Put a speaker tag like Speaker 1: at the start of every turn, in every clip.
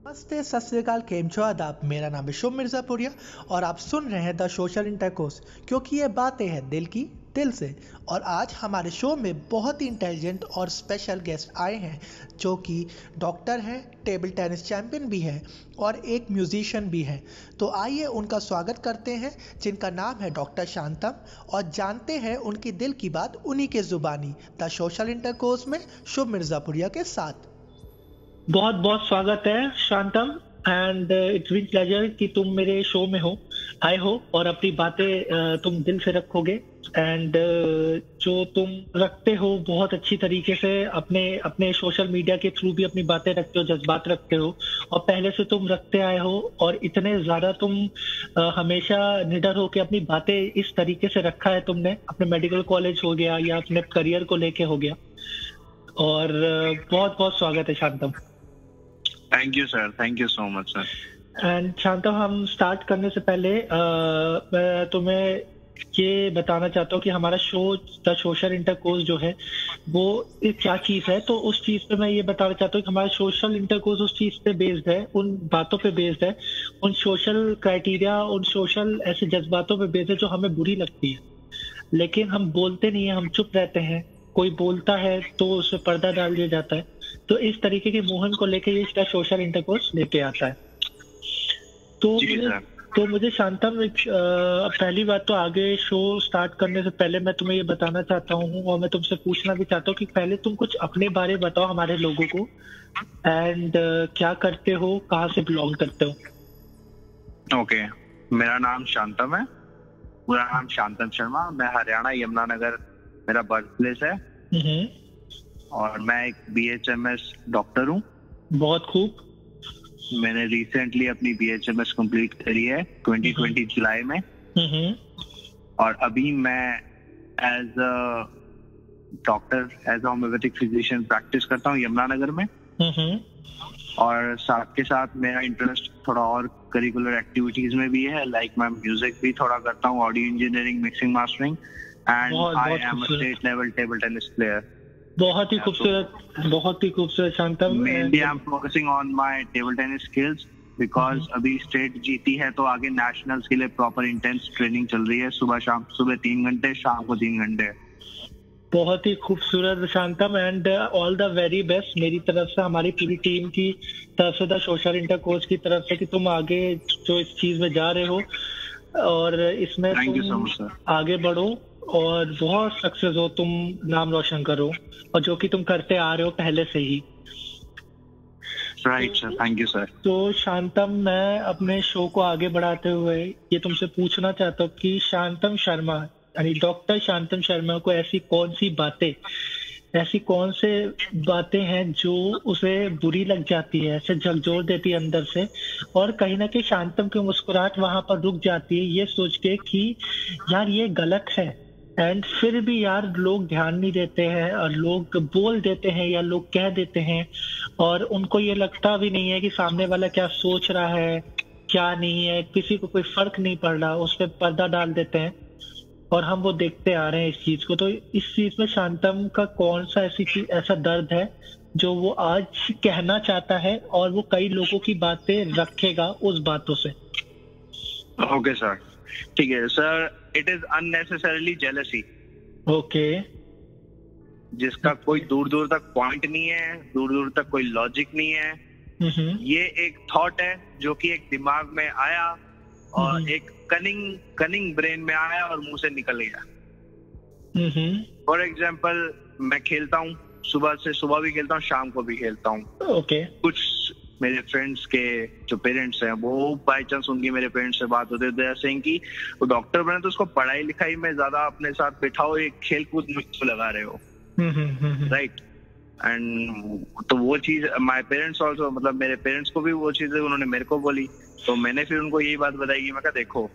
Speaker 1: नमस्ते, सत श्री अकाल, केम छो आदाब। मेरा नाम है शुभ मिर्ज़ापुरिया और आप सुन रहे हैं द सोशल इंटरकोर्स, क्योंकि ये बातें हैं दिल की, दिल से। और आज हमारे शो में बहुत ही इंटेलिजेंट और स्पेशल गेस्ट आए हैं, जो कि डॉक्टर हैं, टेबल टेनिस चैंपियन भी हैं और एक म्यूजिशियन भी हैं। तो आइए उनका स्वागत करते हैं, जिनका नाम है डॉक्टर शांतम, और जानते हैं उनकी दिल की बात उन्हीं के ज़ुबानी, द सोशल इंटरकोर्स में शुभ मिर्ज़ापुरिया के साथ।
Speaker 2: बहुत बहुत स्वागत है शांतम, एंड इट्स बीन प्लेजर कि तुम मेरे शो में आए हो और अपनी बातें तुम दिल से रखोगे। एंड जो तुम रखते हो बहुत अच्छी तरीके से, अपने सोशल मीडिया के थ्रू भी अपनी बातें रखते हो, जज्बात रखते हो, और पहले से तुम रखते आए हो। और इतने ज्यादा तुम हमेशा निडर हो के अपनी बातें इस तरीके से रखा है तुमने, अपने मेडिकल कॉलेज हो गया या अपने करियर को लेके हो गया। और बहुत बहुत स्वागत है Shantam.
Speaker 3: Thank you sir, thank you so much sir.
Speaker 2: And Shantam, हम स्टार्ट करने से पहले मैं तुम्हें ये बताना चाहता हूँ कि हमारा शो द सोशल इंटरकोर्स जो है वो एक क्या चीज है। तो उस चीज पे मैं ये बताना चाहता हूँ कि हमारा सोशल इंटरकोर्स उस चीज पे बेस्ड है, उन बातों पे बेस्ड है, उन सोशल क्राइटेरिया, उन सोशल ऐसे जज्बातों पे बेस्ड है जो हमें बुरी लगती है, लेकिन हम बोलते नहीं है, हम चुप रहते हैं। कोई बोलता है तो उसमें पर्दा डाल दिया जाता है। तो इस तरीके के मोहन को लेके ये इसका सोशल इंटरकोर्स लेके आता है। तो मुझे शांतम, पहली बात तो आगे शो स्टार्ट करने से पहले मैं तुम्हें ये बताना चाहता हूँ और मैं तुमसे पूछना भी चाहता हूँ कि पहले तुम कुछ अपने बारे बताओ हमारे लोगों को, एंड क्या करते हो, कहाँ से बिलोंग करते हो।
Speaker 3: ओके, मेरा नाम शांतम है, पूरा नाम शांतम शर्मा। मैं हरियाणा यमुनानगर मेरा बर्थ प्लेस है, और मैं एक BHMS डॉक्टर हूँ।
Speaker 2: बहुत खूब।
Speaker 3: मैंने रिसेंटली अपनी BHMS कंप्लीट करी है 2020 जुलाई में, और अभी मैं as a doctor, as a homeopathic physician practise करता हूँ यमुनानगर में। और साथ के साथ मेरा इंटरेस्ट थोड़ा और करिकुलर एक्टिविटीज में भी है, लाइक मैं म्यूजिक भी थोड़ा करता हूँ, audio engineering, mixing, mastering, and I am a state level table tennis player.
Speaker 2: बहुत ही खूबसूरत, बहुत ही खूबसूरत Shantam.
Speaker 3: Mainly I am focusing on my table tennis skills, because अभी स्टेट जीती है तो आगे नेशनल्स के लिए प्रॉपर इंटेंस ट्रेनिंग चल रही है। सुबह 3 घंटे, शाम को 3 घंटे।
Speaker 2: बहुत ही खूबसूरत Shantam, and all the very best मेरी तरफ से, हमारी पूरी टीम की तरफ से, द सोशल इंटरकोर्स की तरफ से, कि तुम आगे जो इस चीज में जा रहे हो और इसमें तुम आगे बढ़ो और बहुत सक्सेस हो, तुम नाम रोशन करो, और जो कि तुम करते आ रहे हो पहले से ही।
Speaker 3: Right sir, thank you sir.
Speaker 2: तो शांतम, मैं अपने शो को आगे बढ़ाते हुए ये तुमसे पूछना चाहता हूँ कि शांतम शर्मा, यानी डॉक्टर शांतम शर्मा को ऐसी कौन सी बातें, ऐसी कौन से बातें हैं जो उसे बुरी लग जाती है, ऐसे झकझोर देती है अंदर से, और कहीं ना कहीं शांतम की मुस्कुराहट वहां पर रुक जाती है ये सोच के कि यार ये गलत है, एंड फिर भी यार लोग ध्यान नहीं देते हैं और लोग बोल देते हैं या लोग कह देते हैं, और उनको ये लगता भी नहीं है कि सामने वाला क्या सोच रहा है, क्या नहीं है, किसी को कोई फर्क नहीं पड़ रहा, उस पर पर्दा डाल देते हैं, और हम वो देखते आ रहे हैं इस चीज को। तो इस चीज में शांतम का कौन सा ऐसा दर्द है जो वो आज कहना चाहता है और वो कई लोगों की बातें रखेगा उस बातों से।
Speaker 3: ओके सर, ठीक है sir. It is unnecessarily jealousy.
Speaker 2: Okay.
Speaker 3: जिसका कोई दूर दूर तक पॉइंट नहीं है, दूर दूर तक कोई लॉजिक नहीं है। ये एक थॉट है जो कि एक दिमाग में आया और एक कनिंग ब्रेन में आया और मुंह से निकल गया। फॉर एग्जाम्पल, मैं खेलता हूँ, सुबह भी खेलता हूँ, शाम को भी खेलता हूँ।
Speaker 2: ओके।
Speaker 3: कुछ मेरे फ्रेंड्स के जो पेरेंट्स हैं, वो बाय चांस उनकी मेरे पेरेंट्स से बात होती है सेइंग कि वो डॉक्टर बने तो उसको पढ़ाई लिखाई में ज्यादा अपने साथ बिठाओ, एक खेल कूद में क्यों लगा रहे हो, राइट। एंड तो वो चीज माय पेरेंट्स ऑल्सो, मतलब मेरे पेरेंट्स को भी वो चीजें उन्होंने मेरे को बोली, तो मैंने फिर उनको यही बात बताई कि मैं कहा देखो,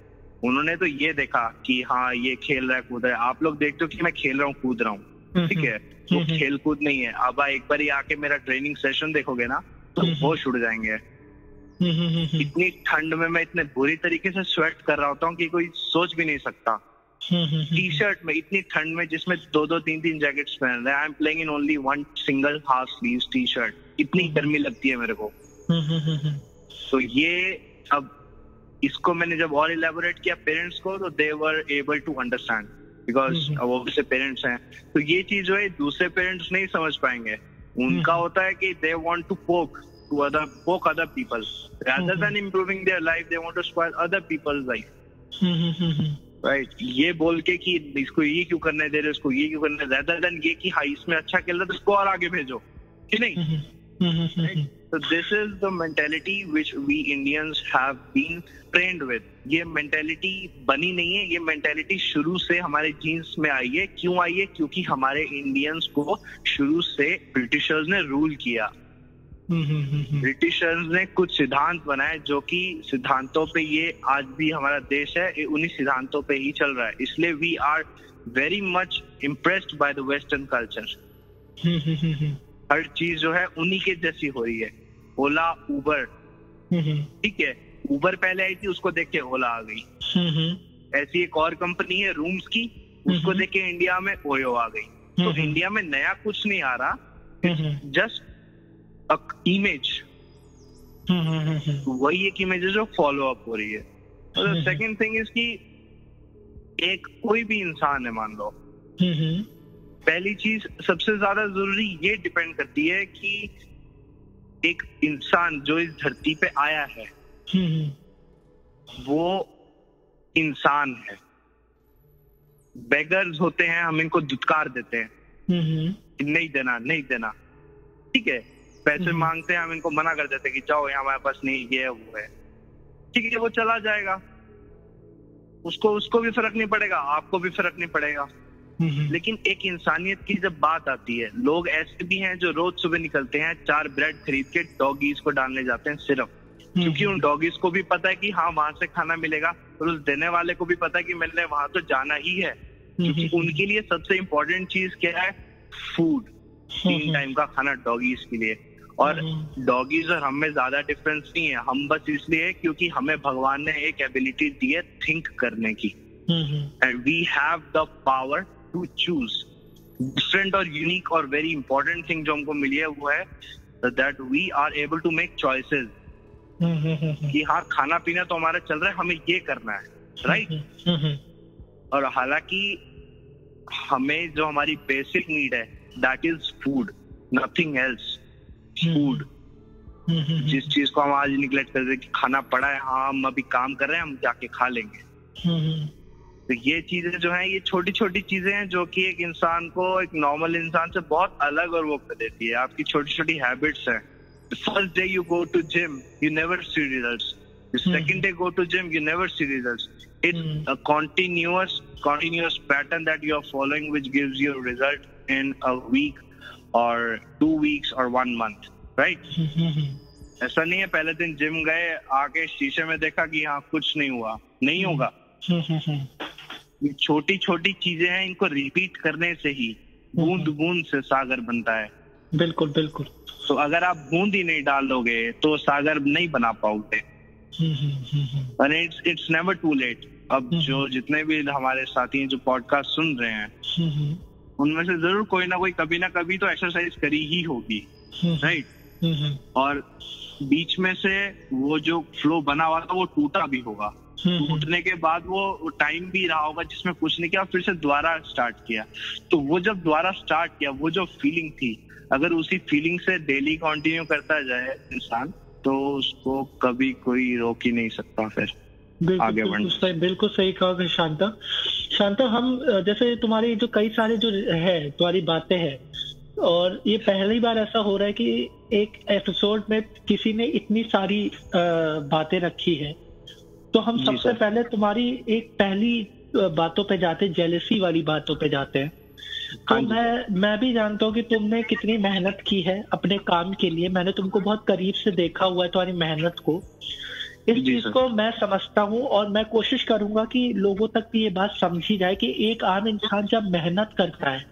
Speaker 3: उन्होंने तो ये देखा कि हाँ ये खेल रहा है, कूद रहा है, आप लोग देखते हो कि मैं खेल रहा हूँ, कूद रहा हूँ, ठीक है, वो खेल कूद नहीं है। अब एक बार ही आके मेरा ट्रेनिंग सेशन देखोगे ना तो होश उड़ जाएंगे। इतनी ठंड में मैं इतने बुरी तरीके से स्वेट कर रहा होता हूँ कि कोई सोच भी नहीं सकता। टी शर्ट में इतनी ठंड में, जिसमें 2-3 जैकेट्स पहन रहे हैं, I am playing in only one single half sleeves T shirt, इतनी गर्मी लगती है मेरे को। तो ये अब इसको मैंने जब और इलेबोरेट किया पेरेंट्स को, तो they were able to understand, because वो से पेरेंट्स हैं। तो ये चीज जो है दूसरे पेरेंट्स नहीं समझ पाएंगे। उनका होता है कि they want to poke other people rather than improving their life, they want to spoil other people's life, right. ये बोल के कि इसको ये क्यों करने दे रहे, इसको ये क्यों करने, rather than ये कि हाँ इसमें अच्छा खेल रहा है तो इसको और आगे भेजो, कि नहीं। So this is the mentality which we Indians have been trained with. ये mentality बनी नहीं है, ये mentality शुरू से हमारे जीन्स में आई है। क्यों आई है? क्योंकि हमारे इंडियंस को शुरू से ब्रिटिशर्स ने रूल किया। ब्रिटिशर्स ने कुछ सिद्धांत बनाए जो कि सिद्धांतों पे ये आज भी हमारा देश है, ये उन्हीं सिद्धांतों पे ही चल रहा है। इसलिए we are very much impressed by the western culture. हर चीज जो है उन्हीं के जैसी हो रही है। ओला, उबर, ठीक है, उबर पहले आई थी, उसको देख के ओला आ गई। ऐसी एक और कंपनी है रूम्स की, उसको देख के इंडिया में ओयो आ गई। तो इंडिया में नया कुछ नहीं आ रहा, जस्ट इमेज, वही एक इमेज है जो फॉलो अप हो रही है। सेकेंड थिंग इज कि एक कोई भी इंसान है, मान लो, पहली चीज सबसे ज्यादा जरूरी ये डिपेंड करती है कि एक इंसान जो इस धरती पे आया है वो इंसान है। बेगर्स होते हैं, हम इनको दुत्कार देते हैं, नहीं देना नहीं देना, ठीक है। पैसे मांगते हैं, हम इनको मना कर देते हैं कि जाओ, यहाँ हमारे पास नहीं, ये है वो है, ठीक है, वो चला जाएगा, उसको भी फर्क नहीं पड़ेगा, आपको भी फर्क नहीं पड़ेगा। लेकिन एक इंसानियत की जब बात आती है, लोग ऐसे भी हैं जो रोज सुबह निकलते हैं, 4 ब्रेड खरीद के डॉगीज को डालने जाते हैं सिर्फ, क्योंकि उन डॉगीज को भी पता है कि हाँ वहां से खाना मिलेगा, और उस देने वाले को भी पता है कि मैंने वहां तो जाना ही है, क्योंकि उनके लिए सबसे इम्पोर्टेंट चीज क्या है? फूड, 3 टाइम का खाना डॉगीज के लिए। और डॉगीज और हमें ज्यादा डिफरेंस नहीं है, हम बस इसलिए क्योंकि हमें भगवान ने एक एबिलिटी दी है थिंक करने की, and we have the power to choose. Different और यूनिक और वेरी इंपॉर्टेंट थिंग जो हमको मिली है वो है that we are able to make choices, कि हाँ खाना पीना तो हमारा चल रहा है, हमें ये करना है, राइट। और हालांकि हमें जो हमारी बेसिक नीड है that is food, nothing else, food. जिस चीज को हम आज निगलेक्ट कर रहे हैं कि खाना पड़ा है, हाँ हम अभी काम कर रहे हैं, हम जाके खा लेंगे। तो ये चीजें जो हैं, ये छोटी छोटी चीजें हैं जो कि एक इंसान को, एक नॉर्मल इंसान से बहुत अलग और वो कर देती है। आपकी छोटी छोटी हैबिट्स हैं। First day you go to gym, you never see results. The second day go to gym, you never see results. It's a continuous pattern that you are following, which gives you a result in a week or 2 weeks or 1 month, right? ऐसा नहीं है पहले दिन gym गए, आके शीशे में देखा कि हाँ कुछ नहीं हुआ, नहीं होगा। ये छोटी छोटी चीजें हैं, इनको रिपीट करने से ही बूंद बूंद से सागर बनता है।
Speaker 2: बिल्कुल बिल्कुल।
Speaker 3: तो अगर आप बूंद ही नहीं डालोगे तो सागर नहीं बना पाओगे। And it's never too late. अब जो जितने भी हमारे साथी हैं जो पॉडकास्ट सुन रहे हैं, उनमें से जरूर कोई ना कोई कभी ना कभी तो एक्सरसाइज करी ही होगी, राइट। और बीच में से वो जो फ्लो बना हुआ था वो टूटा भी होगा। टूटने के बाद वो टाइम भी रहा होगा जिसमें कुछ नहीं किया, फिर से दोबारा स्टार्ट किया। तो वो जब दोबारा स्टार्ट किया, वो जो फीलिंग थी, अगर उसी फीलिंग से डेली कंटिन्यू करता जाए इंसान, तो उसको कभी कोई रोक ही नहीं सकता फिर आगे बढ़ना।
Speaker 2: बिल्कुल सही कहा शांता। हम जैसे तुम्हारी जो कई सारे जो है तुम्हारी बातें हैं, और ये पहली बार ऐसा हो रहा है कि एक एपिसोड में किसी ने इतनी सारी बातें रखी है। तो हम सबसे पहले तुम्हारी एक पहली बातों पे जाते हैं, जेलसी वाली बातों पे जाते हैं। तो मैं भी जानता हूँ कि तुमने कितनी मेहनत की है अपने काम के लिए। मैंने तुमको बहुत करीब से देखा हुआ है, तुम्हारी मेहनत को। इस चीज को मैं समझता हूँ, और मैं कोशिश करूंगा कि लोगों तक भी ये बात समझी जाए कि एक आम इंसान जब मेहनत करता है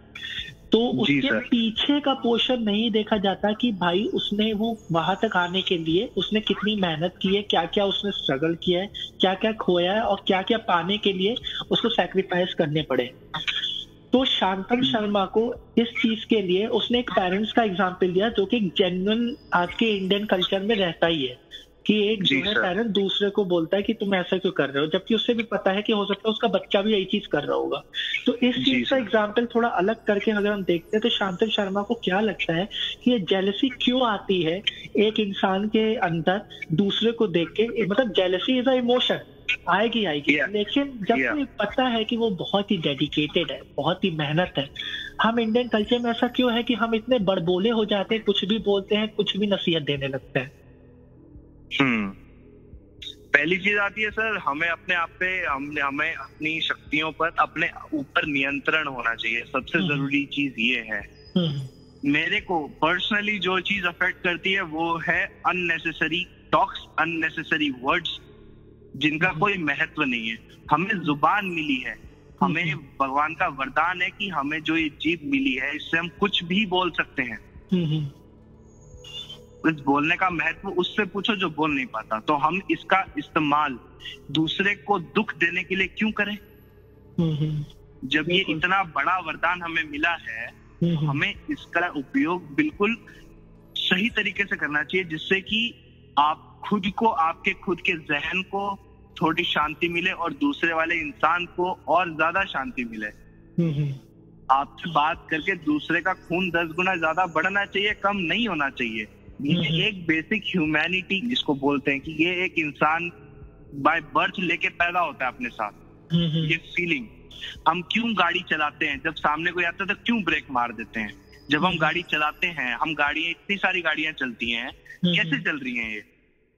Speaker 2: तो उसके पीछे का पोर्शन नहीं देखा जाता कि भाई उसने वो वहां तक आने के लिए उसने कितनी मेहनत की है, क्या क्या उसने स्ट्रगल किया है, क्या क्या खोया है, और क्या क्या पाने के लिए उसको सैक्रिफाइस करने पड़े। तो शांतम शर्मा को इस चीज के लिए उसने एक पेरेंट्स का एग्जाम्पल दिया, जो कि जेन्युइन आज के इंडियन कल्चर में रहता ही है, कि एक जो है पेरेंट दूसरे को बोलता है कि तुम ऐसा क्यों कर रहे हो, जबकि उससे भी पता है कि हो सकता है उसका बच्चा भी यही चीज कर रहा होगा। तो इस चीज का एग्जाम्पल थोड़ा अलग करके अगर हम देखते हैं तो शांतम शर्मा को क्या लगता है कि ये जेलसी क्यों आती है एक इंसान के अंदर दूसरे को देख के, मतलब जेलसी इज अ इमोशन, आएगी लेकिन जब पता है कि वो बहुत ही डेडिकेटेड है, बहुत ही मेहनत है। हम इंडियन कल्चर में ऐसा क्यों है कि हम इतने बड़बोले हो जाते हैं, कुछ भी बोलते हैं, कुछ भी नसीहत देने लगते हैं।
Speaker 3: पहली चीज आती है सर, हमें अपने आप पे हमें अपनी शक्तियों पर अपने ऊपर नियंत्रण होना चाहिए। सबसे जरूरी चीज ये है। मेरे को पर्सनली जो चीज अफेक्ट करती है वो है अननेसेसरी टॉक्स, अननेसेसरी वर्ड्स जिनका कोई महत्व नहीं है। हमें जुबान मिली है, हमें भगवान का वरदान है कि हमें जो ये जीभ मिली है इससे हम कुछ भी बोल सकते हैं। इस बोलने का महत्व उससे पूछो जो बोल नहीं पाता। तो हम इसका इस्तेमाल दूसरे को दुख देने के लिए क्यों करें? जब ये इतना बड़ा वरदान हमें मिला है, हमें इसका उपयोग बिल्कुल सही तरीके से करना चाहिए, जिससे कि आप खुद को, आपके खुद के जहन को थोड़ी शांति मिले और दूसरे वाले इंसान को और ज्यादा शांति मिले। आपसे बात करके दूसरे का खून 10 गुना ज्यादा बढ़ना चाहिए, कम नहीं होना चाहिए। ये एक बेसिक ह्यूमैनिटी जिसको बोलते हैं कि ये एक इंसान बाय बर्थ लेके पैदा होता है अपने साथ। ये फीलिंग, हम क्यों गाड़ी चलाते हैं, जब सामने कोई आता है तो क्यों ब्रेक मार देते हैं? जब हम गाड़ी चलाते हैं, हम गाड़ियां, इतनी सारी गाड़ियां चलती हैं, कैसे चल रही हैं ये?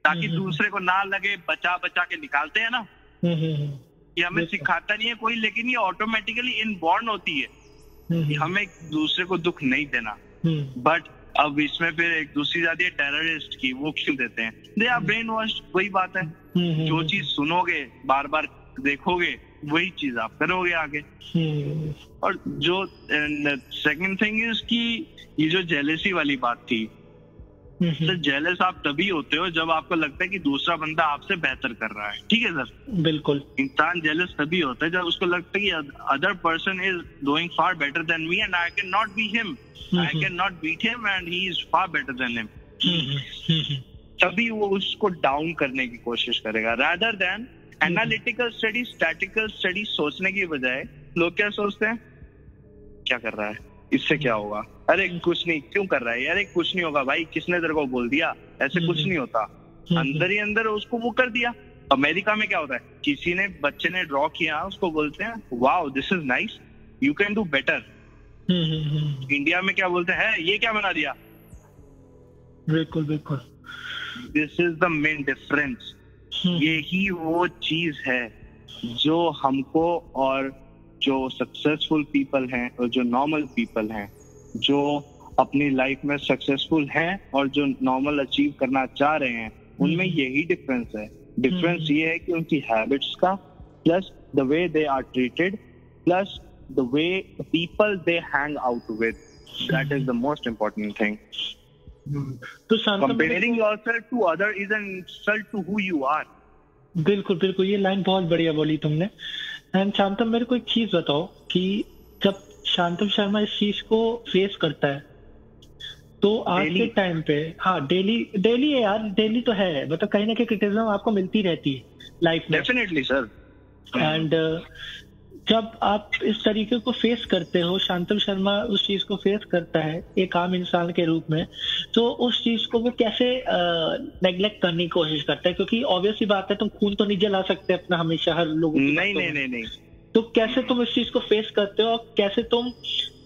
Speaker 3: ताकि दूसरे को ना लगे, बचा बचा के निकालते हैं ना। ये हमें सिखाता नहीं है कोई, लेकिन ये ऑटोमेटिकली इनबॉर्न होती है, हमें दूसरे को दुख नहीं देना। बट अब इसमें फिर एक दूसरी जाती है टेररिस्ट की, वो क्यों देते हैं? They our brain wash. वही बात है, जो चीज सुनोगे, बार बार देखोगे, वही चीज आप करोगे आगे। और जो सेकंड थिंग इज कि ये जो जेलेसी वाली बात थी, सर जेलस आप तभी होते हो जब आपको लगता है कि दूसरा बंदा आपसे बेहतर कर रहा है। ठीक है सर,
Speaker 2: बिल्कुल।
Speaker 3: इंसान जेलस तभी होता है जब उसको लगता है कि other person is doing far better than me and I can not be him, I can not beat him and he is far better than him. तभी वो उसको डाउन करने की कोशिश करेगा, rather than analytical study, statical study सोचने की बजाय लोग क्या सोचते हैं, क्या कर रहा है, इससे क्या होगा, अरे कुछ नहीं, क्यों कर रहा है, अरे कुछ नहीं होगा भाई, किसने तेरे को बोल दिया, ऐसे कुछ नहीं होता। अंदर ही अंदर उसको वो कर दिया। अमेरिका में क्या होता है, किसी ने, बच्चे ने ड्रॉ किया, उसको बोलते हैं wow this is nice, you can do better. India में क्या बोलते हैं, ये क्या बना दिया।
Speaker 2: बिल्कुल बिल्कुल,
Speaker 3: this is the main difference. यही वो चीज है जो हमको, और जो सक्सेसफुल पीपल हैं और जो नॉर्मल पीपल हैं, जो अपनी लाइफ में सक्सेसफुल हैं और जो नॉर्मल अचीव करना चाह रहे हैं, उनमें यही डिफरेंस है। डिफरेंस ये है कि उनकी हैबिट्स का, plus the way they are treated, plus the way people they hang out with, that is the most important thing. Comparing yourself to other is an insult to who you are.
Speaker 2: बिल्कुल बिल्कुल, ये line बहुत बढ़िया बोली तुमने। And शांतम, मेरे को एक चीज बताओ कि जब शांतम शर्मा इस चीज को फेस करता है तो आज के टाइम पे, हाँ डेली है यार, डेली तो है, मतलब कहीं ना कहीं क्रिटिसिज्म आपको मिलती रहती है लाइफ में।
Speaker 3: Definitely sir.
Speaker 2: एंड जब आप इस तरीके को फेस करते हो, शांतम शर्मा उस चीज को फेस करता है एक आम इंसान के रूप में, तो उस चीज को वो कैसे नेग्लेक्ट करने की कोशिश करता है? क्योंकि ऑब्वियसली बात है, तुम खून तो नहीं जला सकते अपना हमेशा हर लोगों को।
Speaker 3: नहीं।
Speaker 2: तो कैसे तुम इस चीज को फेस करते हो, और कैसे तुम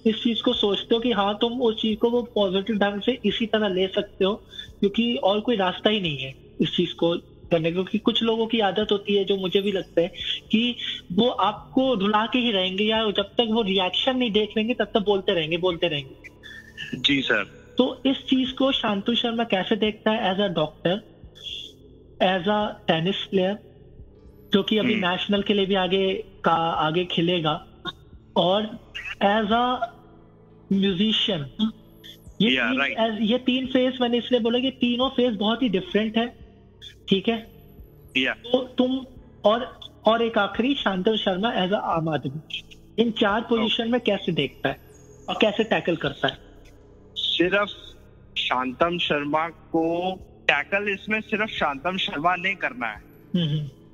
Speaker 2: इस चीज को सोचते हो कि हाँ तुम उस चीज को वो पॉजिटिव ढंग से इसी तरह ले सकते हो, क्योंकि और कोई रास्ता ही नहीं है इस चीज को करने को? क्योंकि कुछ लोगों की आदत होती है, जो मुझे भी लगता है, कि वो आपको ढुला के ही रहेंगे, या जब तक वो रिएक्शन नहीं देख लेंगे तब तक बोलते रहेंगे।
Speaker 3: जी सर।
Speaker 2: तो इस चीज को शांतु शर्मा कैसे देखता है as a doctor, as a tennis player जो कि अभी नेशनल के लिए भी आगे खेलेगा, और एज अ म्यूजिशियन? ये तीन फेस मैंने इसलिए बोला कि तीनों फेस बहुत ही डिफरेंट है। ठीक है,
Speaker 3: yeah.
Speaker 2: तो तुम और एक आखिरी, शांतनु शर्मा एज अ आम आदमी, इन 4 पोजीशन में कैसे देखता है और कैसे टैकल करता है?
Speaker 3: सिर्फ शांतम शर्मा को टैकल इसमें सिर्फ शांतम शर्मा नहीं करना है।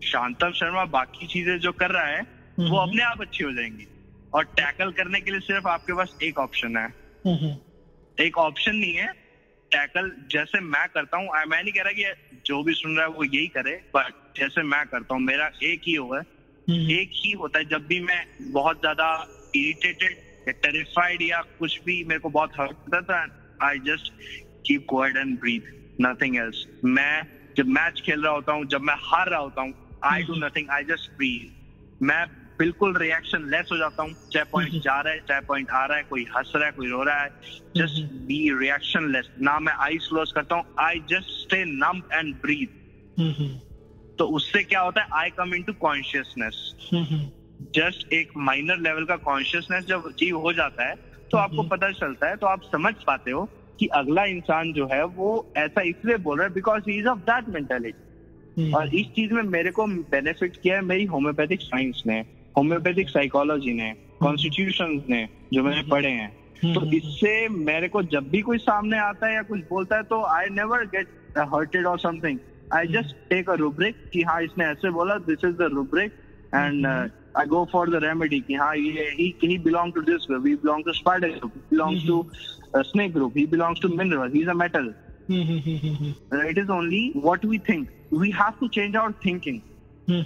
Speaker 3: शांतम शर्मा बाकी चीजें जो कर रहा है वो अपने आप अच्छी हो जाएंगी, और टैकल करने के लिए सिर्फ आपके पास एक ऑप्शन है। एक ऑप्शन नहीं है टैकल जैसे मैं करता हूँ। मैं नहीं कह रहा कि जो भी सुन रहा है वो यही करे, बट जैसे मैं करता हूँ मेरा एक ही होता है जब भी मैं बहुत ज्यादा इरिटेटेड या टेरिफाइड या कुछ भी मेरे को बहुत हर्ट होता है, I just keep quiet and breathe, nothing else. मैं जब मैच खेल रहा होता हूँ, जब मैं हार रहा होता हूँ, I do nothing, I just breathe. मैं बिल्कुल रिएक्शन लेस हो जाता हूँ, चाहे पॉइंट जा रहा है चाहे पॉइंट आ रहा है, कोई हंस रहा है कोई रो रहा है, जस्ट बी रिएक्शन लेस। ना मैं आईज क्लोज करता हूँ, I just stay numb and breathe. तो उससे क्या होता है, I come into consciousness. Just एक माइनर लेवल का कॉन्शियसनेस जब अचीव हो जाता है तो आपको पता चलता है, तो आप समझ पाते हो कि अगला इंसान जो है वो ऐसा इसलिए बोल रहा है because he is of that mentality. और इस चीज में मेरे को बेनिफिट किया है मेरी होम्योपैथिक साइंस ने, होम्योपैथिक साइकोलॉजी ने, कॉन्स्टिट्यूशन ने जो मैंने पढ़े हैं। तो इससे मेरे को जब भी कोई सामने आता है या कुछ बोलता है तो I never get hurted or something, I just take a rubric कि हाँ इसने ऐसे बोला, this is the rubric, and I go for the remedy कि हाँ he belongs to this group, he belongs to spider group, he belongs to snake group, he belongs to mineral, he's a metal. It is only what we think. We have to change our thinking.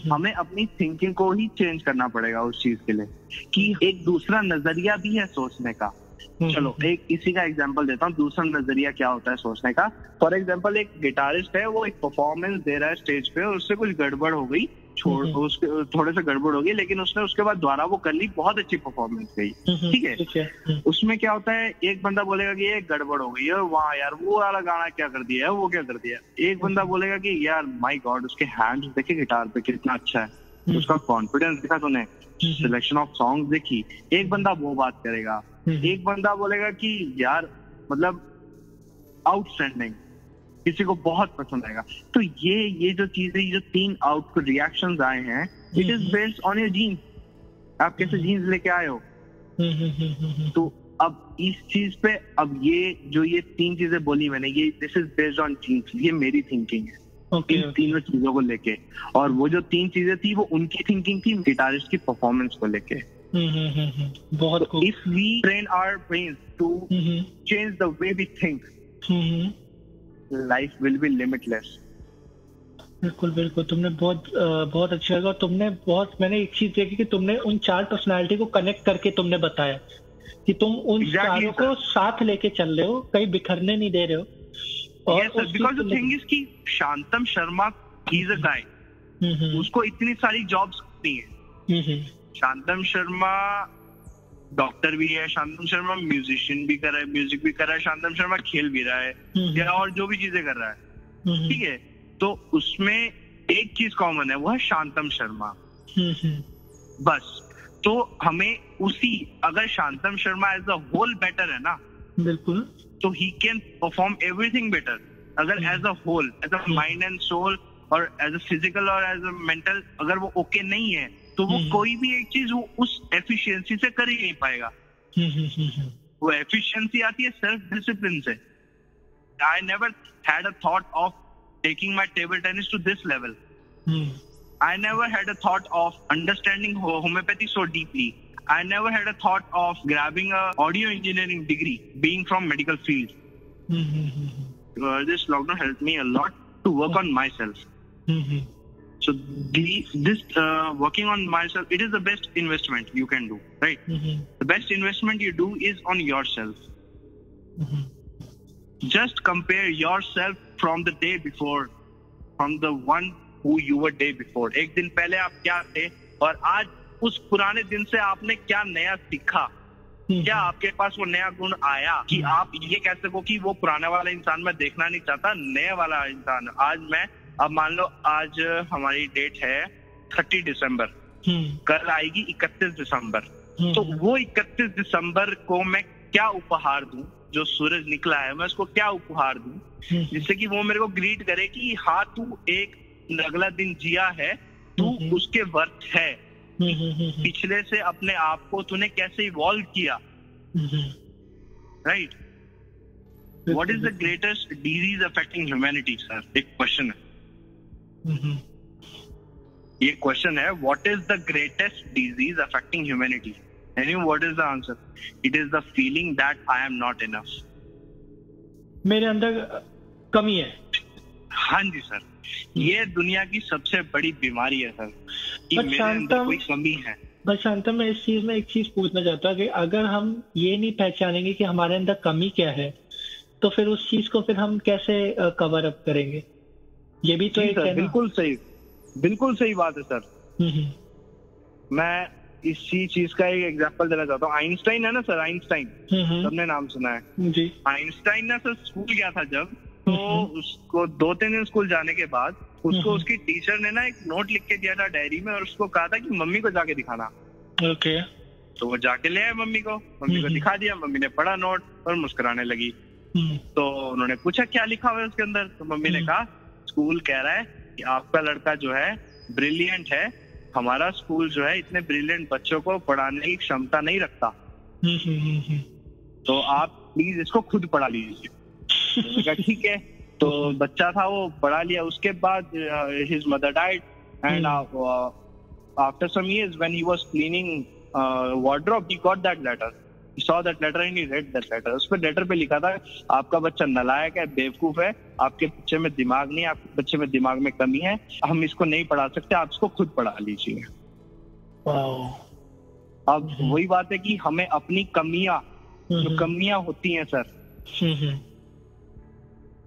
Speaker 3: हमें अपनी thinking को ही change करना पड़ेगा उस चीज के लिए कि एक दूसरा नजरिया भी है सोचने का। चलो एक इसी का एग्जांपल देता हूँ, दूसरा नजरिया क्या होता है सोचने का। फॉर एग्जांपल एक गिटारिस्ट है, वो एक परफॉर्मेंस दे रहा है स्टेज पे और उससे कुछ गड़बड़ हो गई, उसके थोड़े से गड़बड़ हो गई, लेकिन उसने उसके बाद दोबारा वो कर ली, बहुत अच्छी परफॉर्मेंस गई, ठीक है। उसमें क्या होता है, एक बंदा बोलेगा कि ये गड़बड़ हो गई है, वाह यार वो वाला गाना क्या कर दिया है, वो क्या कर दिया। एक बंदा बोलेगा कि यार माय गॉड उसके हैंड्स देखे गिटार पे कितना अच्छा है, उसका कॉन्फिडेंस दिखा तूने, सिलेक्शन ऑफ सॉन्ग देखी। एक बंदा वो बात करेगा, एक बंदा बोलेगा कि यार मतलब आउटस्टैंडिंग, किसी को बहुत पसंद आएगा। तो ये जो चीजें, जो 3 आउटपुट रिएक्शंस आए हैं, it is based on your genes, आप कैसे जीन्स लेके आए हो। तो अब इस चीज पे, अब ये 3 चीजें बोली मैंने, ये this is based on jeans, ये मेरी थिंकिंग है इन तीनों चीजों को लेके। और वो जो 3 चीजें थी वो उनकी थिंकिंग थी गिटारिस्ट की परफॉर्मेंस को लेके।
Speaker 2: बहुत खूब।
Speaker 3: If we train our brains to change the way we think, life will be limitless.
Speaker 2: बिल्कुल बिल्कुल, तुमने बहुत अच्छा लगा। तुमने मैंने एक चीज देखी कि तुमने उन 4 पर्सनालिटी को कनेक्ट करके तुमने बताया कि तुम उन चारों को साथ लेके चल रहे हो, कहीं बिखरने नहीं दे रहे हो। और
Speaker 3: बिकॉज द थिंग इज कि शांतम शर्मा ही इज अ गाय, उसको इतनी सारी जॉब्स नहीं है। शांतम शर्मा डॉक्टर भी है, शांतम शर्मा म्यूजिशियन भी कर रहा है, म्यूजिक भी कर रहा है, शांतम शर्मा खेल भी रहा है, या और जो भी चीजें कर रहा है, ठीक है। तो उसमें एक चीज कॉमन है, वो है शांतम शर्मा, बस। तो हमें अगर Shantam Sharma as a whole better है ना,
Speaker 2: बिल्कुल,
Speaker 3: तो he can perform everything better. अगर as a whole, as a mind and soul और एज अ फिजिकल और एज अ मेंटल अगर वो ओके नहीं है, तो वो कोई भी एक चीज वो उस एफिशिएंसी से कर ही नहीं पाएगा। वो एफिशिएंसी आती है सेल्फ डिसिप्लिन से। I never had a thought of taking my table tennis to this level. I never had a thought of understanding homeopathy so deeply. I never had a thought of grabbing a audio engineering degree, being from medical field. This lockdown helped me a lot to work on myself. So this working on myself, it is the best investment you can do, right? The best investment you do is on yourself. Just compare yourself from the day before, from the one who you were day before. एक दिन पहले आप क्या थे और आज उस पुराने दिन से आपने क्या नया सीखा, क्या आपके पास वो नया गुण आया कि आप ये कह सको कि वो पुराने वाला इंसान मैं देखना नहीं चाहता, नए वाला इंसान आज मैं। अब मान लो आज हमारी डेट है 30 दिसंबर, कल आएगी 31 दिसंबर। तो वो 31 दिसंबर को मैं क्या उपहार दूं, जो सूरज निकला है मैं उसको क्या उपहार दूं, जिससे कि वो मेरे को ग्रीट करे कि हाँ तू एक अगला दिन जिया है, तू उसके वर्थ है। पिछले से अपने आप को तूने कैसे इवॉल्व किया, right? What is the greatest disease affecting humanity? Sir एक क्वेश्चन है, ये क्वेश्चन है, what is the greatest disease affecting humanity? Any what is the answer? It is the feeling that I am not enough.
Speaker 2: मेरे अंदर कमी है।
Speaker 3: हाँ जी sir, ये दुनिया की सबसे बड़ी बीमारी है सर, कि मेरे अंदर कोई कमी है।
Speaker 2: बस शांतम, मैं इस चीज में एक चीज पूछना चाहता हूँ कि अगर हम ये नहीं पहचानेंगे कि हमारे अंदर कमी क्या है, तो फिर उस चीज को फिर हम कैसे कवर अप करेंगे? ये भी तो एक है ना?
Speaker 3: बिल्कुल सही बात है सर। मैं इसी चीज का एक एग्जांपल देना चाहता हूँ। आइंस्टाइन है ना सर, आइंस्टाइन, सबने नाम सुना है
Speaker 2: जी।
Speaker 3: आइंस्टाइन ना सर स्कूल गया था जब, तो उसको 2-3 दिन स्कूल जाने के बाद उसको उसकी टीचर ने ना एक नोट लिख के दिया था डायरी में, और उसको कहा था कि मम्मी को जाके दिखाना।
Speaker 2: ओके।
Speaker 3: तो वो जाके ले आए मम्मी को दिखा दिया। मम्मी ने पढ़ा नोट और मुस्कुराने लगी। तो उन्होंने पूछा क्या लिखा हुआ है उसके अंदर? तो मम्मी ने कहा स्कूल कह रहा है कि आपका लड़का जो है ब्रिलियंट है, हमारा स्कूल जो है इतने ब्रिलियंट बच्चों को पढ़ाने की क्षमता नहीं रखता, तो आप प्लीज इसको खुद पढ़ा लीजिए। मैंने कहा ठीक है। तो बच्चा था, वो पढ़ा लिया। उसके बाद his mother died and after some years when he was cleaning wardrobe he got that letter, he saw that letter and he read that letter। उस पर लेटर पे लिखा था आपका बच्चा नालायक है, बेवकूफ है, आपके बच्चे में दिमाग नहीं है, आपके बच्चे में दिमाग में कमी है, हम इसको नहीं पढ़ा सकते, आप इसको खुद पढ़ा लीजिए। अब वही बात है कि हमें अपनी कमियां, जो कमियां होती हैं सर,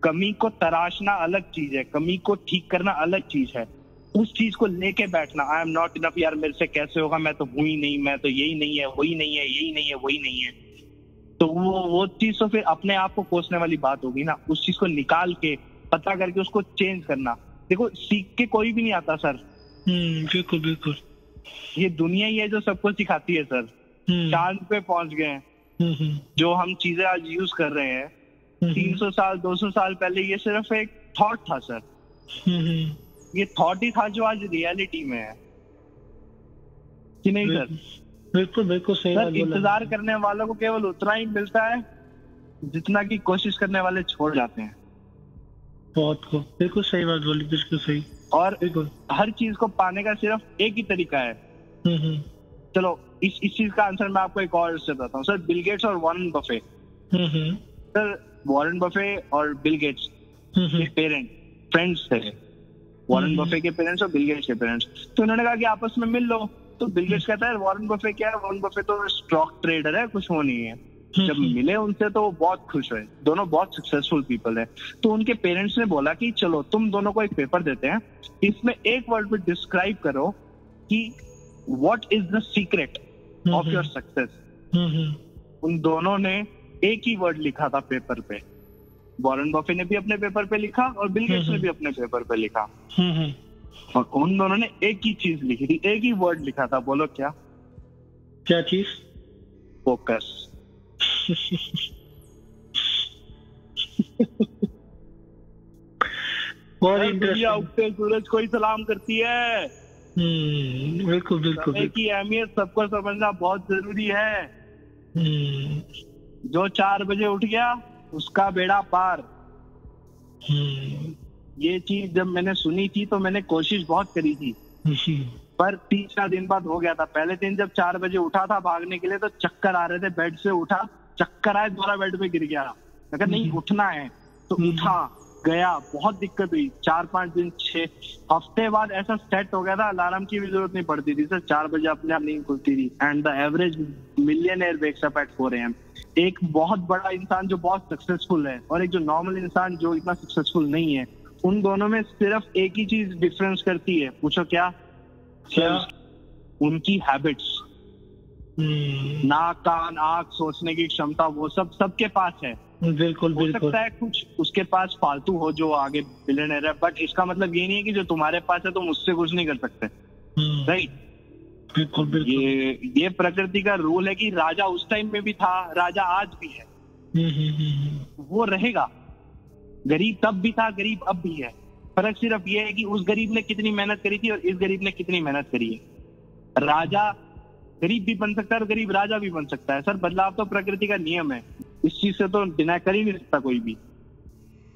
Speaker 3: कमी को तराशना अलग चीज है, कमी को ठीक करना अलग चीज है। उस चीज को लेके बैठना, आई एम नॉट इनफ, यार मेरे से कैसे होगा, मैं तो हूं ही नहीं, मैं तो यही नहीं है, वही नहीं है, यही नहीं है, वही नहीं है, तो वो चीज तो फिर अपने आप को कोसने वाली बात होगी ना। उस चीज को निकाल के पता करके उसको चेंज करना। देखो सीख के कोई भी नहीं आता सर।
Speaker 2: बिल्कुल बिल्कुल।
Speaker 3: ये दुनिया ही है जो सबको सिखाती है सर। चांद पे पहुंच गए, जो हम चीजें आज यूज कर रहे हैं, 300 साल 200 साल पहले ये सिर्फ एक थॉट था सर। ये थॉट ही था जो आज रियलिटी में है, कि नहीं सर?
Speaker 2: बिल्कुल बिल्कुल सही
Speaker 3: सर। इंतजार करने वालों को केवल उतना ही मिलता है जितना की कोशिश करने वाले छोड़ जाते हैं।
Speaker 2: बहुत को बिल्कुल सही बात बोली, बिल्कुल सही।
Speaker 3: और हर चीज को पाने का सिर्फ एक ही तरीका है। चलो इस चीज का आंसर मैं आपको एक और बताता हूँ सर। बिल गेट्स और Warren Buffett. Sir Warren Buffett और बिल गेट्स के पेरेंट फ्रेंड्स थे, वॉरेन बफे के पेरेंट्स और बिल गेट्स के पेरेंट्स। तो उन्होंने कहा कि आपस में मिल लो। तो बिल गेट्स कहता है वॉरेन बफे क्या है? वॉरेन बफे तो स्टॉक ट्रेडर है, कुछ वो नहीं है। जब मिले उनसे तो वो बहुत खुश हुए, दोनों बहुत सक्सेसफुल पीपल है। तो उनके पेरेंट्स ने बोला कि चलो तुम दोनों को एक पेपर देते हैं, इसमें एक वर्ड में डिस्क्राइब करो कि what is the secret of your success. उन दोनों ने एक ही वर्ड लिखा था पेपर पे। वॉरेन बफे ने भी अपने पेपर पे लिखा और बिल गेट्स ने भी अपने पेपर पे लिखा। और उन दोनों ने एक ही चीज लिखी थी, एक ही वर्ड लिखा था। बोलो क्या?
Speaker 2: क्या चीज?
Speaker 3: फोकस। दुनिया उगते सूरज को ही सलाम करती है।
Speaker 2: बिल्कुल बिल्कुल।
Speaker 3: समय की अहमियत सबको समझना बहुत जरूरी है। जो 4 बजे उठ गया उसका बेड़ा पार। ये चीज जब मैंने सुनी थी तो मैंने कोशिश बहुत करी थी, पर 3-4 दिन बाद हो गया था। पहले दिन जब 4 बजे उठा था भागने के लिए तो चक्कर आ रहे थे, बेड से उठा, चक्कर आए, दोबारा बेड पे गिर गया। अगर नहीं उठना है तो उठा, गया, बहुत दिक्कत हुई। 4-5 दिन 6 हफ्ते बाद ऐसा सेट हो गया था, अलार्म की भी जरूरत नहीं पड़ती थी सर। 4 बजे अपने आप नींद खुलती थी। And the average millionaire wakes up at 4 AM। एक बहुत बड़ा इंसान जो बहुत सक्सेसफुल है और एक जो नॉर्मल इंसान जो इतना सक्सेसफुल नहीं है, उन दोनों में सिर्फ एक ही चीज डिफरेंस करती है। पूछो क्या? उनकी हैबिट्स। नाक, कान, आंख, सोचने की क्षमता, वो सब सबके पास है।
Speaker 2: बिल्कुल
Speaker 3: हो
Speaker 2: बिल्कुल।
Speaker 3: सकता है कुछ उसके पास फालतू हो जो आगे बिलियनर है, बट इसका मतलब ये नहीं है कि जो तुम्हारे पास है तुम उससे कुछ नहीं कर सकते। राइट?
Speaker 2: बिल्कुल बिल्कुल।
Speaker 3: ये प्रकृति का रूल है कि राजा उस टाइम में भी था, राजा आज भी है, वो रहेगा। गरीब तब भी था, गरीब अब भी है। फर्क सिर्फ ये है कि उस गरीब ने कितनी मेहनत करी थी और इस गरीब ने कितनी मेहनत करी है। राजा गरीब भी बन सकता है और गरीब राजा भी बन सकता है सर। बदलाव तो प्रकृति का नियम है, इस चीज से तो डिनाई कर ही नहीं सकता कोई भी।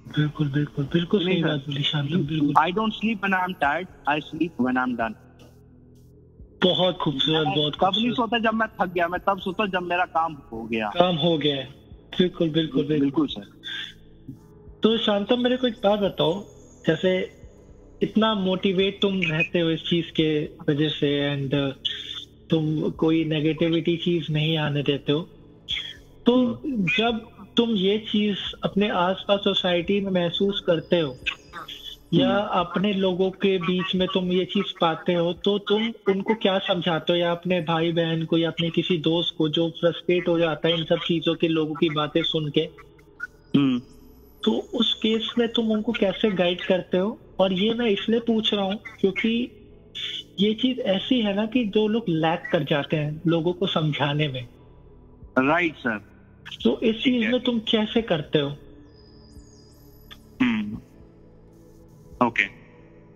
Speaker 2: बिल्कुल बिल्कुल बिल्कुल सही बात बोली शांतम, बिल्कुल।
Speaker 3: I don't sleep when I'm tired, I sleep when I'm done।
Speaker 2: बहुत खूबसूरत, बहुत
Speaker 3: कब नहीं सोता जब मैं थक गया, मैं तब सोता जब मेरा काम हो गया।
Speaker 2: काम हो गया, बिल्कुल बिल्कुल
Speaker 3: बिल्कुल सर।
Speaker 2: तो शांतम मेरे को एक बात बताओ, जैसे इतना मोटिवेट तुम रहते हो इस चीज के वजह से, एंड तुम कोई नेगेटिविटी चीज नहीं आने देते हो, तो जब तुम ये चीज अपने आसपास सोसाइटी में महसूस करते हो या अपने लोगों के बीच में तुम ये चीज पाते हो, तो तुम उनको क्या समझाते हो, या अपने भाई बहन को या अपने किसी दोस्त को जो फ्रस्ट्रेट हो जाता है इन सब चीजों के, लोगों की बातें सुन के, तो उस केस में तुम उनको कैसे गाइड करते हो? और ये मैं इसलिए पूछ रहा हूँ क्योंकि ये चीज ऐसी है ना कि जो लोग लैक कर जाते हैं लोगों को समझाने में।
Speaker 3: Right sir.
Speaker 2: तो इस चीज में तुम कैसे करते हो?
Speaker 3: ओके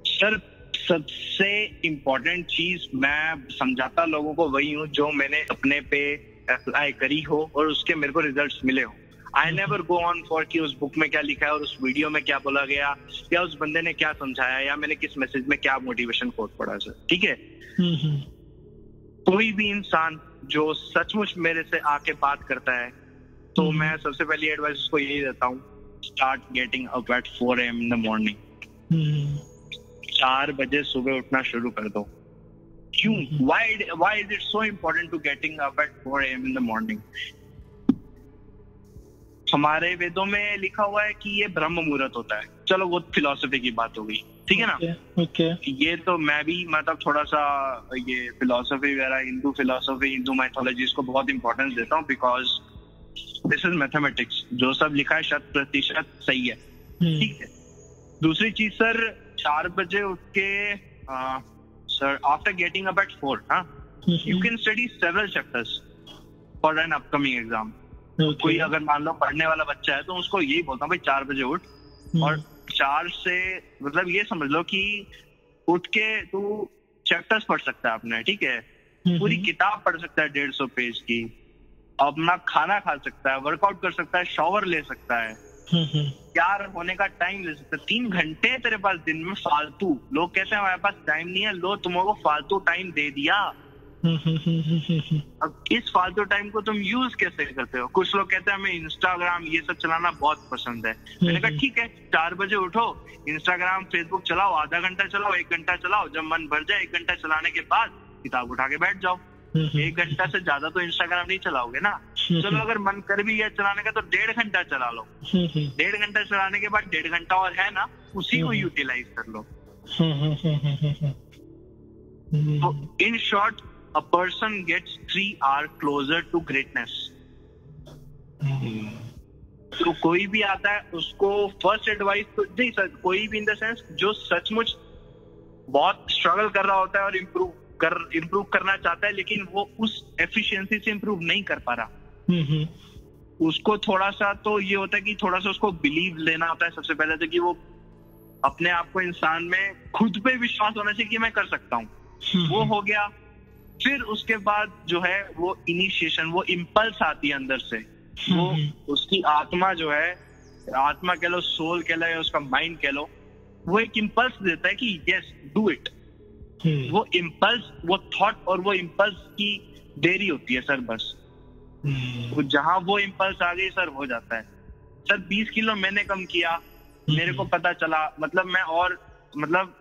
Speaker 3: सर, सबसे इम्पोर्टेंट चीज मैं समझाता लोगों को वही हूँ जो मैंने अपने पे अप्लाई करी हो और उसके मेरे को रिजल्ट्स मिले हो। I never go on for कि उस बुक में क्या लिखा है और उस वीडियो में क्या बोला गया या उस बंदे ने क्या समझाया या मैंने किस मैसेज में क्या मोटिवेशन कोट पढ़ा सर। ठीक है, कोई भी इंसान जो सचमुच मेरे से आके बात करता है तो मैं सबसे पहली एडवाइस उसको यही देता हूँ, start getting up at 4 AM in the morning. 4 बजे सुबह उठना शुरू कर दो। क्यों? Why is it so important to getting up at 4 AM in the morning? हमारे वेदों में लिखा हुआ है कि ये ब्रह्म मुहूर्त होता है। चलो वो फिलॉसफी की बात हो गई, ठीक है ना।
Speaker 2: ओके।
Speaker 3: ये तो मैं भी मतलब थोड़ा सा ये फिलॉसफी वगैरह, हिंदू फिलॉसफी, हिंदू माइथोलॉजी को बहुत इंपॉर्टेंस देता हूँ बिकॉज दिस इज मैथमेटिक्स। जो सब लिखा है 100% सही है, ठीक है। दूसरी चीज सर, 4 बजे उठ के sir after getting up at 4 you can study several chapters for an upcoming exam. कोई अगर मान लो पढ़ने वाला बच्चा है तो उसको यही बोलता हूँ भाई 4 बजे उठ, और 4 से मतलब ये समझ लो कि उठ के तू चैप्टर्स पढ़ सकता है अपने, ठीक है, पूरी किताब पढ़ सकता है 150 पेज की, अपना खाना खा सकता है, वर्कआउट कर सकता है, शॉवर ले सकता है, तैयार होने का टाइम ले सकता है। 3 घंटे तेरे पास दिन में फालतू। लोग कहते हैं हमारे पास टाइम नहीं है, लो तुमको फालतू टाइम दे दिया। अब इस फालतू टाइम को तुम यूज कैसे करते हो? कुछ लोग कहते हैं हमें इंस्टाग्राम ये सब चलाना बहुत पसंद है। मैंने कहा ठीक है, 4 बजे उठो, इंस्टाग्राम फेसबुक चलाओ, आधा घंटा चलाओ, 1 घंटा चलाओ, जब मन भर जाए 1 घंटा चलाने के बाद किताब उठा के बैठ जाओ। 1 घंटा से ज्यादा तो इंस्टाग्राम नहीं चलाओगे ना। चलो अगर मन कर भी है चलाने का तो 1.5 घंटा चला लो। 1.5 घंटा चलाने के बाद 1.5 घंटा और है ना, उसी को यूटिलाइज कर लो। तो in short, a person gets 3 hours closer to greatness। तो कोई भी आता है उसको फर्स्ट एडवाइस तो नहीं सर, कोई भी इन द सेंस जो सचमुच बहुत स्ट्रगल कर रहा होता है और इम्प्रूव करना चाहता है लेकिन वो उस एफिशिएंसी से इम्प्रूव नहीं कर पा रहा, उसको थोड़ा सा तो ये होता है कि थोड़ा सा उसको बिलीव लेना होता है सबसे पहले तो, कि वो अपने आप को, इंसान में खुद पे विश्वास होना चाहिए कि मैं कर सकता हूँ। वो हो गया। फिर उसके बाद जो है वो इनिशिएशन, वो इम्पल्स आती है अंदर से, वो उसकी आत्मा जो है, आत्मा कह लो, सोल कह लो या उसका माइंड कह लो, वो एक इम्पल्स देता है कि यस डू इट। वो इम्पल्स, वो थॉट और वो इम्पल्स की देरी होती है सर, बस तो जहां वो इम्पल्स आ गई सर हो जाता है। सर 20 किलो मैंने कम किया, मेरे को पता चला, मतलब मैं और मतलब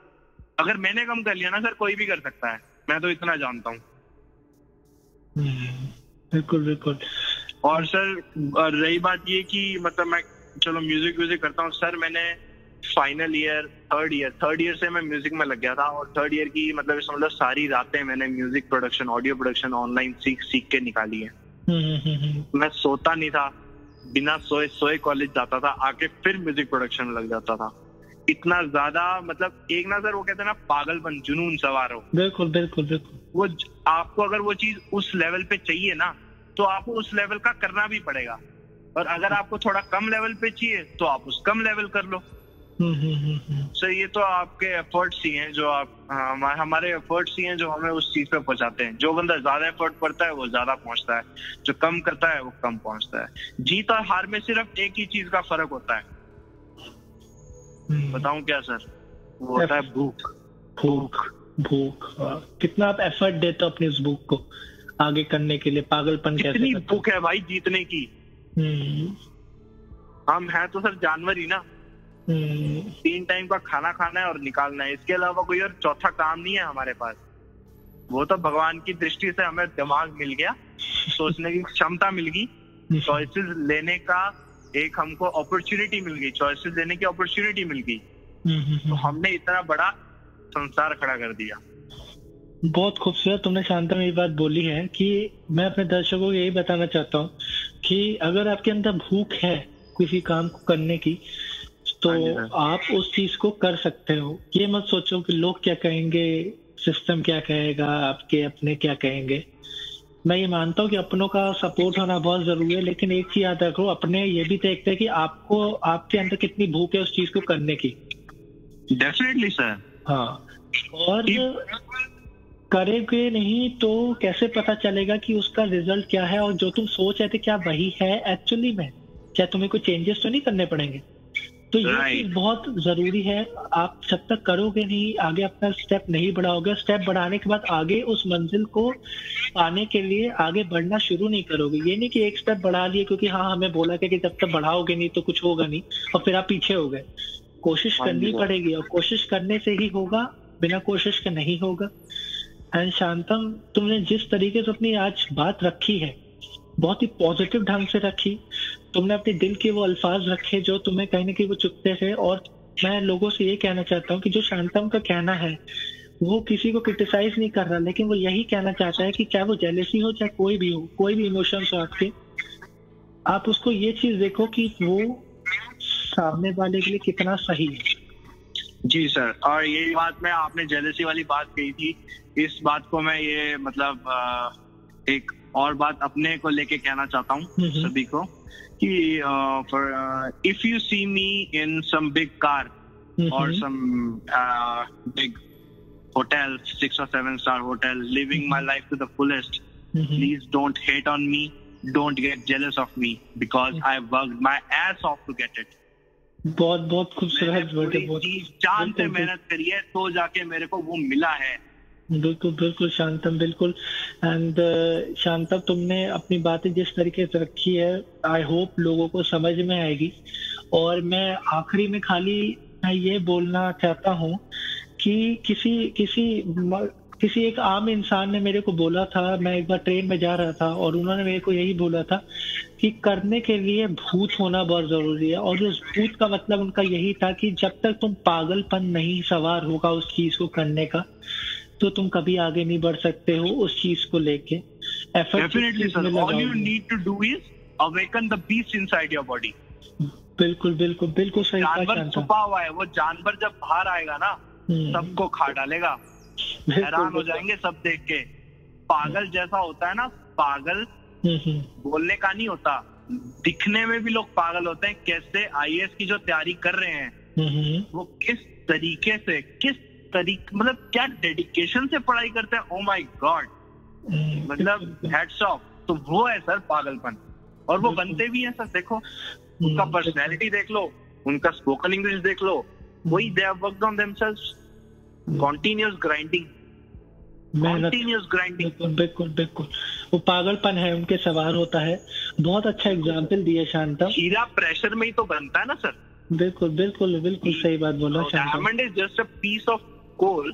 Speaker 3: अगर मैंने कम कर लिया ना सर, कोई भी कर सकता है, मैं तो इतना जानता हूँ।
Speaker 2: बिल्कुल बिल्कुल।
Speaker 3: और सर रही बात ये कि मतलब मैं चलो म्यूजिक करता हूँ सर, मैंने फाइनल ईयर थर्ड ईयर से मैं म्यूजिक में लग गया था, और 3rd ईयर की मतलब समझ लो सारी रातें मैंने music production, audio production online सीख के निकाली है। मैं सोता नहीं था, बिना सोए कॉलेज जाता था, आके फिर म्यूजिक प्रोडक्शन में लग जाता था। इतना ज्यादा मतलब एक ना सर वो कहते हैं ना पागलपन, जुनून सवार हो।
Speaker 2: बिल्कुल बिल्कुल बिल्कुल।
Speaker 3: वो आपको अगर वो चीज उस लेवल पे चाहिए ना तो आपको उस लेवल का करना भी पड़ेगा, और अगर आपको थोड़ा कम लेवल पे चाहिए तो आप उस कम लेवल कर लो। सर ये तो आपके एफर्ट्स ही हैं जो आप हमारे एफर्ट्स ही हैं जो हमें उस चीज पे पहुंचाते हैं। जो बंदा ज्यादा एफर्ट करता है वो ज्यादा पहुंचता है, जो कम करता है वो कम पहुंचता है। जीत और हार में सिर्फ एक ही चीज का फर्क होता है, बताऊं क्या सर? वो होता है भूख।
Speaker 2: भूख भूख कितना आप एफर्ट देते हो अपनी उस भूख को आगे करने के लिए? पागलपन कैसे?
Speaker 3: कितनी भूख है भाई जीतने की? हम हैं तो सर जानवर ही ना। 3 टाइम का खाना खाना है और निकालना है, इसके अलावा कोई और चौथा काम नहीं है हमारे पास। वो तो भगवान की दृष्टि से हमें दिमाग मिल गया, सोचने की क्षमता मिल गई, चॉइसेस लेने का एक हमको अपॉर्चुनिटी मिल गई, चॉइसेस लेने की अपॉर्चुनिटी मिल गई, तो हमने इतना बड़ा संसार खड़ा कर दिया।
Speaker 2: बहुत खूबसूरत तुमने शांतम ये बात बोली है कि मैं अपने दर्शकों को यही बताना चाहता हूँ कि अगर आपके अंदर भूख है किसी काम को करने की तो आप उस चीज को कर सकते हो। ये मत सोचो कि लोग क्या कहेंगे, सिस्टम क्या कहेगा, आपके अपने क्या कहेंगे। मैं ये मानता हूँ कि अपनों का सपोर्ट होना बहुत जरूरी है, लेकिन एक चीज याद रखो, अपने ये भी देखते हैं कि आपको आपके अंदर कितनी भूख है उस चीज को करने की।
Speaker 3: Definitely sir.
Speaker 2: हाँ, और करेंगे नहीं तो कैसे पता चलेगा कि उसका रिजल्ट क्या है, और जो तुम सोच रहे थे क्या वही है एक्चुअली में? क्या तुम्हें कोई चेंजेस तो नहीं करने पड़ेंगे? तो ये चीज बहुत जरूरी है। आप जब तक करोगे नहीं, आगे अपना स्टेप नहीं बढ़ाओगे, स्टेप बढ़ाने के बाद आगे उस मंजिल को पाने के लिए आगे बढ़ना शुरू नहीं करोगे। ये नहीं कि एक स्टेप बढ़ा लिए क्योंकि हाँ हमें बोला कि जब तक बढ़ाओगे नहीं तो कुछ होगा नहीं, और फिर आप पीछे हो गए। कोशिश करनी पड़ेगी, और कोशिश करने से ही होगा, बिना कोशिश के नहीं होगा। एंड शांतम, तुमने जिस तरीके से अपनी आज बात रखी है, बहुत ही पॉजिटिव ढंग से रखी। तुमने अपने दिल के वो अल्फाज रखे जो तुम्हें कहीं ना कहीं वो चुभते थे। और मैं लोगों से ये कहना चाहता हूँ कि जो शांतम का कहना है वो किसी को क्रिटिसाइज नहीं कर रहा, लेकिन वो यही कहना चाहता है कि चाहे वो जेलेसी हो, चाहे कोई भी हो, कोई भी इमोशंस हो आपके, आप उसको ये चीज देखो कि वो सामने वाले के लिए कितना सही है।
Speaker 3: जी सर, और यही बात मैं आपने जेलेसी वाली बात कही थी, इस बात को मैं ये मतलब एक और बात अपने को लेके कहना चाहता हूँ सभी को कि if you see me in some big car or some big hotel, 6 or 7 star hotel, living my life to the fullest, please don't hate on me, don't get jealous of me because I worked my ass off to get it.
Speaker 2: बहुत बहुत खूबसूरत word है, बहुत
Speaker 3: जान से मेहनत करी है तो जाके मेरे को वो मिला है।
Speaker 2: बिल्कुल बिल्कुल शांतम, बिल्कुल। एंड शांतम, तुमने अपनी बातें जिस तरीके से रखी है, आई होप लोगों को समझ में आएगी। और मैं आखिरी में खाली मैं ये बोलना चाहता हूँ कि किसी एक आम इंसान ने मेरे को बोला था, मैं एक बार ट्रेन में जा रहा था और उन्होंने मेरे को यही बोला था कि करने के लिए भूत होना बहुत जरूरी है। और उस भूत का मतलब उनका यही था कि जब तक तुम पागलपन नहीं सवार होगा उस चीज को करने का, तो तुम कभी आगे नहीं बढ़ सकते हो उस चीज को लेके।
Speaker 3: Definitely sir, all you need to do is awaken the beast inside your body.
Speaker 2: बिल्कुल बिल्कुल बिल्कुल सही।
Speaker 3: जानवर छुपा हुआ है, वो जानवर जब बाहर आएगा ना सबको खा डालेगा। हैरान हो जाएंगे सब देख के। पागल जैसा होता है ना, पागल बोलने का नहीं होता, दिखने में भी लोग पागल होते हैं। कैसे IAS की जो तैयारी कर रहे हैं वो किस तरीके से मतलब क्या डेडिकेशन से पढ़ाई करते हैं, ओ माय गॉड, मतलब हैट्स ऑफ। तो वो है सर पागलपन, और वो बनते भी हैं सर। देखो उनका पर्सनैलिटी देख लो, उनका स्पोकन इंग्लिश देख लो, वही they have worked on themselves, continuous grinding, continuous grinding.
Speaker 2: बिल्कुल बिल्कुल, वो पागलपन है उनके सवार होता है। बहुत अच्छा एग्जाम्पल दिया शांता।
Speaker 3: हीरा प्रेशर में ही तो बनता है ना सर।
Speaker 2: बिल्कुल बिल्कुल बिल्कुल सही बात बोला Shanta.
Speaker 3: Diamond is just a piece of coal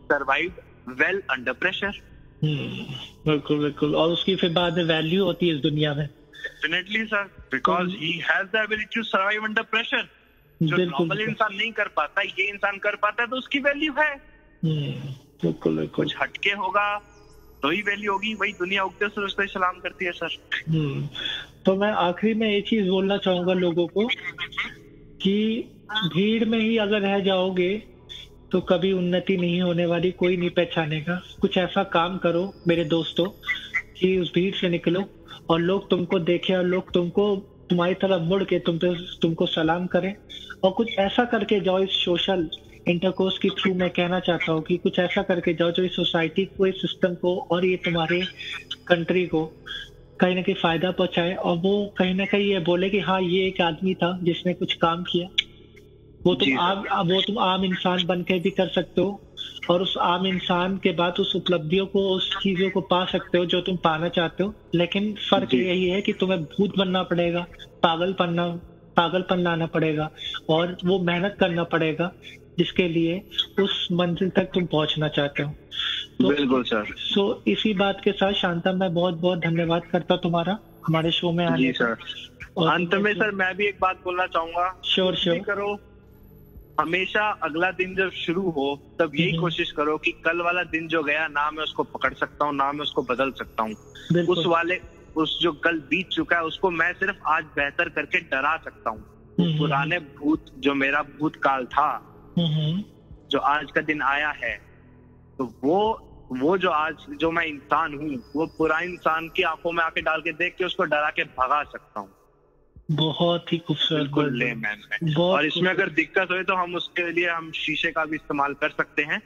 Speaker 3: survived well under pressure.
Speaker 2: बिल्कुल बिल्कुल, और उसकी फिर बाद में वैल्यू होती है इस दुनिया में।
Speaker 3: Definitely sir, because he has the ability to survive under pressure. जो नॉर्मल इंसान नहीं कर पाता, ये इंसान कर पाता है तो उसकी वैल्यू है।
Speaker 2: बिल्कुल बिल्कुल,
Speaker 3: कुछ हटके होगा तो ही वैल्यू होगी। वही दुनिया उगते सूरज को सलाम करती है सर।
Speaker 2: तो मैं आखिरी में एक चीज बोलना चाहूंगा लोगों को कि भीड़ में ही अगर रह जाओगे तो कभी उन्नति नहीं होने वाली, कोई नहीं पहचानेगा। कुछ ऐसा काम करो मेरे दोस्तों कि उस भीड़ से निकलो और लोग तुमको देखें और लोग तुमको तुम्हारी तरफ मुड़ के तुमको सलाम करें, और कुछ ऐसा करके जाओ इस सोशल इंटरकोर्स के थ्रू। मैं कहना चाहता हूँ कि कुछ ऐसा करके जाओ जो इस सोसाइटी को, इस सिस्टम को और ये तुम्हारे कंट्री को कहीं ना कहीं फायदा पहुंचाए, और वो कहीं ना कहीं ये बोले कि हाँ ये एक आदमी था जिसने कुछ काम किया। वो तुम आम इंसान बन के भी कर सकते हो, और उस आम इंसान के बाद उस उपलब्धियों को, उस चीजों को पा सकते हो जो तुम पाना चाहते हो। लेकिन फर्क यही है कि तुम्हें भूत बनना पड़ेगा, पागलपन लाना पड़ेगा, और वो मेहनत करना पड़ेगा जिसके लिए उस मंजिल तक तुम पहुंचना चाहते हो। तो
Speaker 3: बिल्कुल सर।
Speaker 2: सो इसी बात के साथ शांतम, मैं बहुत बहुत धन्यवाद करता हूँ तुम्हारा हमारे शो में आने
Speaker 3: का। अंत में सर मैं भी एक बात बोलना चाहूंगा।
Speaker 2: श्योर
Speaker 3: करो, हमेशा अगला दिन जब शुरू हो तब यही कोशिश करो कि कल वाला दिन जो गया ना मैं उसको पकड़ सकता हूँ, ना मैं उसको बदल सकता हूँ। उस जो कल बीत चुका है उसको मैं सिर्फ आज बेहतर करके डरा सकता हूँ। पुराने भूत, जो मेरा भूतकाल था, जो आज का दिन आया है, तो वो जो आज जो मैं इंसान हूँ, वो पूरा इंसान की आंखों में आके डाल के देख के उसको डरा के भगा सकता हूँ।
Speaker 2: बहुत ही खूबसूरत,
Speaker 3: बिल्कुल लेमैन में। और इसमें अगर दिक्कत हो तो हम उसके लिए हम शीशे का भी इस्तेमाल कर सकते हैं।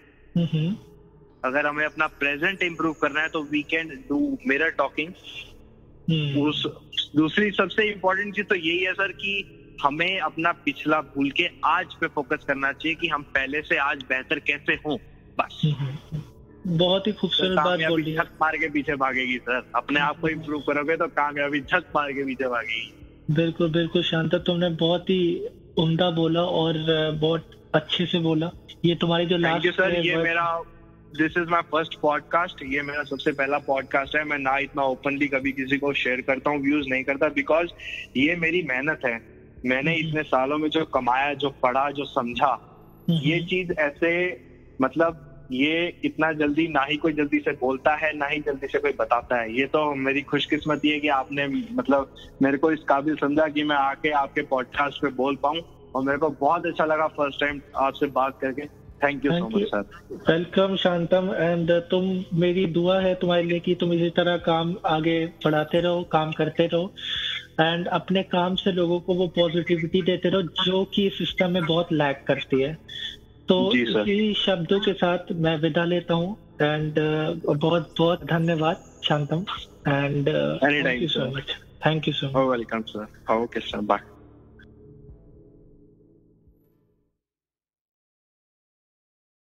Speaker 3: अगर हमें अपना प्रेजेंट इंप्रूव करना है तो we can do mirror talking. दूसरी सबसे इम्पोर्टेंट चीज तो यही है सर कि हमें अपना पिछला भूल के आज पे फोकस करना चाहिए कि हम पहले से आज बेहतर कैसे हों, बस।
Speaker 2: बहुत ही खूबसूरत बात बोली।
Speaker 3: झक मार के पीछे भागेगी सर, अपने आप को इम्प्रूव करोगे तो कामयाबी झक मार के पीछे भागेगी।
Speaker 2: बिल्कुल बिल्कुल शांता, तुमने बहुत ही उम्दा बोला और बहुत अच्छे से बोला। ये तुम्हारी जो लास्ट
Speaker 3: सर, ये मेरा this is my first podcast. ये मेरा सबसे पहला पॉडकास्ट है। मैं ना इतना ओपनली कभी किसी को शेयर करता हूँ, व्यूज नहीं करता, बिकॉज ये मेरी मेहनत है। मैंने इतने सालों में जो कमाया, जो पढ़ा, जो समझा, ये चीज ऐसे मतलब ये इतना जल्दी ना ही कोई जल्दी से बोलता है, ना ही जल्दी से कोई बताता है। ये तो मेरी खुशकिस्मती है कि आपने मतलब मेरे को इस काबिल समझा कि मैं आके आपके पॉडकास्ट पे बोल पाऊं, और मेरे को बहुत अच्छा लगा फर्स्ट टाइम आपसे बात करके। Thank you so much sir.
Speaker 2: Welcome Shantam. And तुम, मेरी दुआ है तुम्हारे लिए कि तुम इसी तरह काम आगे बढ़ाते रहो, काम करते रहो, एंड अपने काम से लोगों को वो पॉजिटिविटी देते रहो जो कि सिस्टम में बहुत लैक करती है। तो इसी शब्दों के साथ मैं विदा लेता हूँ। एंड बहुत बहुत धन्यवाद Shantam. And thank you so much. Thank you so much.
Speaker 3: Welcome sir. Okay sir, bye.